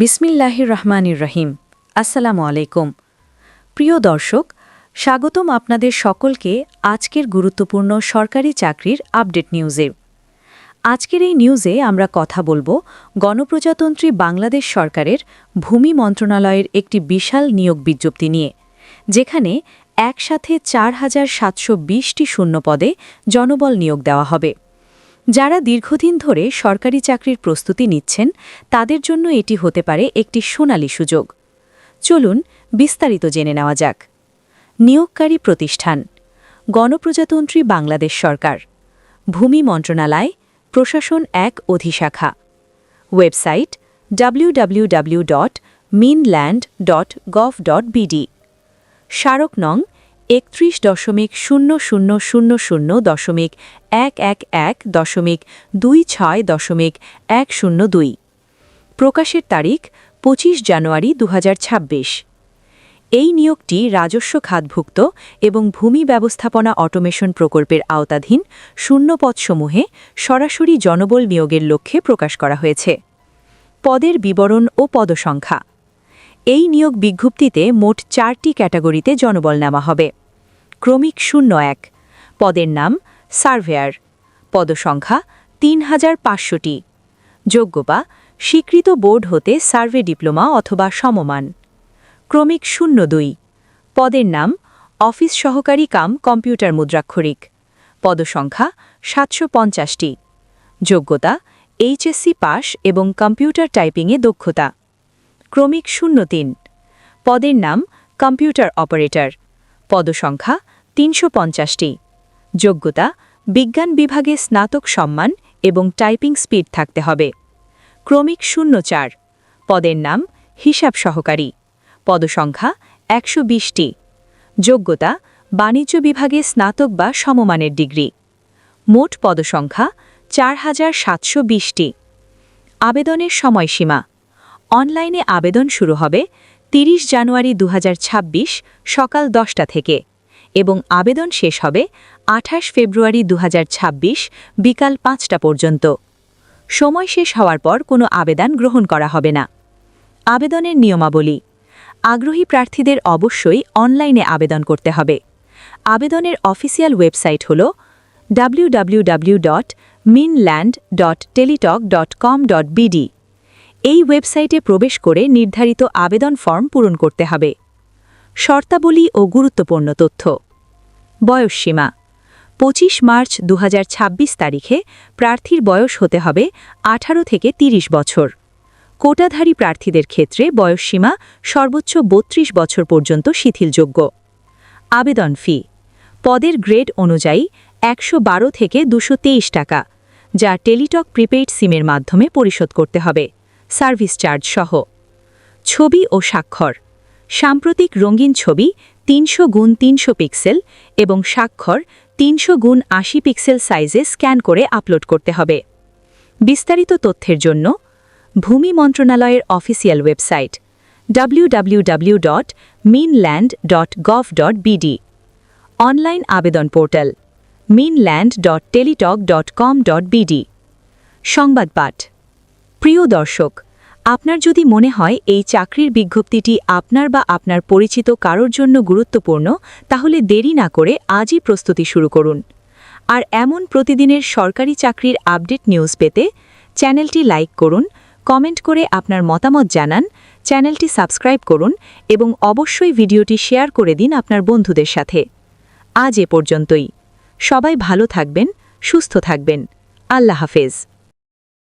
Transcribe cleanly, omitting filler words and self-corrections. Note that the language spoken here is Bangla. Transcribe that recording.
বিসমিল্লাহির রহমানির রহিম। আসসালামু আলাইকুম। প্রিয় দর্শক, স্বাগতম আপনাদের সকলকে আজকের গুরুত্বপূর্ণ সরকারি চাকরির আপডেট নিউজে। আজকের এই নিউজে আমরা কথা বলবো গণপ্রজাতন্ত্রী বাংলাদেশ সরকারের ভূমি মন্ত্রণালয়ের একটি বিশাল নিয়োগ বিজ্ঞপ্তি নিয়ে, যেখানে একসাথে ৪,৭২০টি শূন্য পদে জনবল নিয়োগ দেওয়া হবে। যারা দীর্ঘদিন ধরে সরকারি চাকরির প্রস্তুতি নিচ্ছেন, তাদের জন্য এটি হতে পারে একটি সোনালী সুযোগ। চলুন বিস্তারিত জেনে নেওয়া যাক। নিয়োগকারী প্রতিষ্ঠান: গণপ্রজাতন্ত্রী বাংলাদেশ সরকার, ভূমি মন্ত্রণালয়, প্রশাসন ১ অধিশাখা। Website www.minland.gov.bd। স্মারক নং ৩১.০০০০.১১১.২৬.১০২। প্রকাশের তারিখ ২৫ জানুয়ারি ২০২৬। এই নিয়োগটি রাজস্ব খাতভুক্ত এবং ভূমি ব্যবস্থাপনা অটোমেশন প্রকল্পের আওতাধীন শূন্যপদসমূহে সরাসরি জনবল নিয়োগের লক্ষ্যে প্রকাশ করা হয়েছে। পদের বিবরণ ও পদসংখ্যা: এই নিয়োগ বিজ্ঞপ্তিতে মোট ৪টি ক্যাটাগরিতে জনবল নেওয়া হবে। ক্রমিক ০১, পদের নাম সার্ভেয়ার, পদসংখ্যা ৩,৫০০টি। যোগ্যতা: স্বীকৃত বোর্ড হতে সার্ভে ডিপ্লোমা অথবা সমমান। ক্রমিক ০২, পদের নাম অফিস সহকারী কাম কম্পিউটার মুদ্রাক্ষরিক, পদসংখ্যা ৭৫০টি। যোগ্যতা: এইচএসসি পাস এবং কম্পিউটার টাইপিংয়ে দক্ষতা। ক্রমিক ০৩, পদের নাম কম্পিউটার অপারেটর, পদসংখ্যা ৩৫০টি। যোগ্যতা: বিজ্ঞান বিভাগে স্নাতক সম্মান এবং টাইপিং স্পিড থাকতে হবে। ক্রমিক ০৪, পদের নাম হিসাব সহকারী, পদসংখ্যা ১২০টি। যোগ্যতা: বাণিজ্য বিভাগে স্নাতক বা সমমানের ডিগ্রি। মোট পদসংখ্যা ৪,৭২০টি। আবেদনের সময়সীমা: অনলাইনে আবেদন শুরু হবে ৩০ জানুয়ারি ২০২৬ সকাল ১০টা থেকে এবং আবেদন শেষ হবে ২৮ ফেব্রুয়ারি ২০২৬ বিকাল ৫টা পর্যন্ত। সময় শেষ হওয়ার পর কোনো আবেদন গ্রহণ করা হবে না। আবেদনের নিয়মাবলী: আগ্রহী প্রার্থীদের অবশ্যই অনলাইনে আবেদন করতে হবে। আবেদনের অফিসিয়াল ওয়েবসাইট হল www.minland.teletalk.com.bd। এই ওয়েবসাইটে প্রবেশ করে নির্ধারিত আবেদন ফর্ম পূরণ করতে হবে। শর্তাবলী ও গুরুত্বপূর্ণ তথ্য: বয়সসীমা: ২৫ মার্চ ২০২৬ তারিখে প্রার্থীর বয়স হতে হবে ১৮ থেকে ৩০ বছর। কোটাধারী প্রার্থীদের ক্ষেত্রে বয়সসীমা সর্বোচ্চ ৩২ বছর পর্যন্ত শিথিলযোগ্য। আবেদন ফি: পদের গ্রেড অনুযায়ী ১১২ থেকে ২২৩ টাকা, যা টেলিটক প্রিপেইড সিমের মাধ্যমে পরিশোধ করতে হবে, সার্ভিস চার্জ সহ। ছবি ও স্বাক্ষর: সাম্প্রতিক রঙিন ছবি ৩০০x৩০০ পিক্সেল এবং স্বাক্ষর ৩০০x৮০ পিক্সেল সাইজে স্ক্যান করে আপলোড করতে হবে। বিস্তারিত তথ্যের জন্য ভূমি মন্ত্রণালয়ের অফিসিয়াল ওয়েবসাইট www.minland.gov.bd। অনলাইন আবেদন পোর্টাল minland.teletalk.com.bd। সংবাদ পাঠ: প্রিয় দর্শক, আপনার যদি মনে হয় এই চাকরির বিজ্ঞপ্তিটি আপনার বা আপনার পরিচিত কারোর জন্য গুরুত্বপূর্ণ, তাহলে দেরি না করে আজই প্রস্তুতি শুরু করুন। আর এমন প্রতিদিনের সরকারি চাকরির আপডেট নিউজ পেতে চ্যানেলটি লাইক করুন, কমেন্ট করে আপনার মতামত জানান, চ্যানেলটি সাবস্ক্রাইব করুন এবং অবশ্যই ভিডিওটি শেয়ার করে দিন আপনার বন্ধুদের সাথে। আজ এ পর্যন্তই। সবাই ভালো থাকবেন, সুস্থ থাকবেন। আল্লাহ হাফেজ।